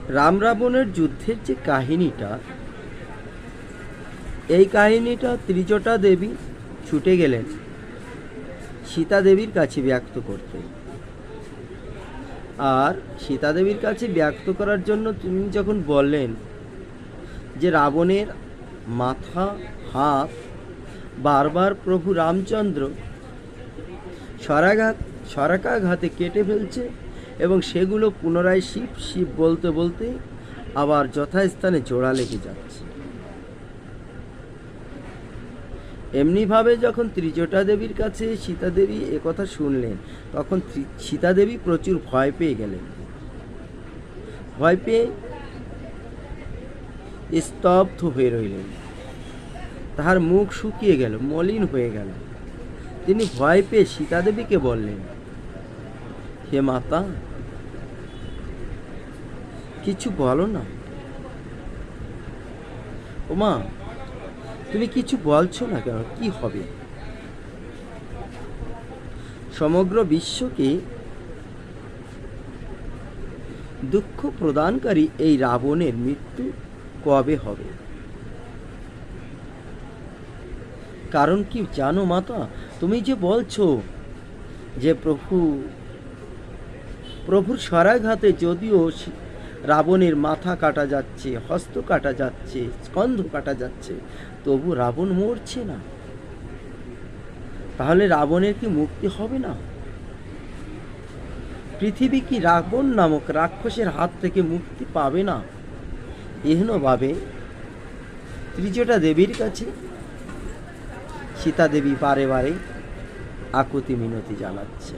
রাম রাবণের যুদ্ধের যে কাহিনীটা, এই কাহিনীটা ত্রিজটা দেবী ছুটে গেলেন সীতা দেবীর কাছে ব্যক্ত করতে। আর সীতা দেবীর কাছে ব্যক্ত করার জন্য তিনি যখন বললেন যে রাবণের মাথা হাত বারবার প্রভু রামচন্দ্র শরাকাঘাতে কেটে ফেলছে এবং সেগুলো পুনরায় শিব শিব বলতে বলতে আবার যথাস্থানে জোড়া লেগে যাচ্ছে। এমনিভাবে যখন ত্রিজটা দেবীর কাছে সীতা দেবী একথা শুনলেন, তখন সীতা দেবী প্রচুর ভয় পেয়ে গেলেন। ভয় পেয়ে স্তব্ধ হয়ে রইলেন। তাহার মুখ শুকিয়ে গেল, মলিন হয়ে গেল। তিনি ভয় পেয়ে সীতা দেবীকে বললেন, হে মাতা, কিছু বলো না। ও মা, তুমি কিছু বলছো না কেন? কি হবে? সমগ্র বিশ্বকে দুঃখ প্রদানকারী এই রাবণের মৃত্যু কবে হবে? কারণ কি জানো মাতা? তুমি যে বলছো যে প্রভুর শরাঘাতে যদিও রাবণের মাথা কাটা যাচ্ছে, হস্ত কাটা যাচ্ছে, স্কন্ধ কাটা যাচ্ছে, তবু রাবণ মরছে না। তাহলে রাবণের কি মুক্তি হবে না? পৃথিবী কি রাবণ নামক রাক্ষসের হাত থেকে মুক্তি পাবে না? এহেনভাবে ত্রিজটা দেবীর কাছে সীতা দেবী বারে বারে আকুতি মিনতি জানাচ্ছে।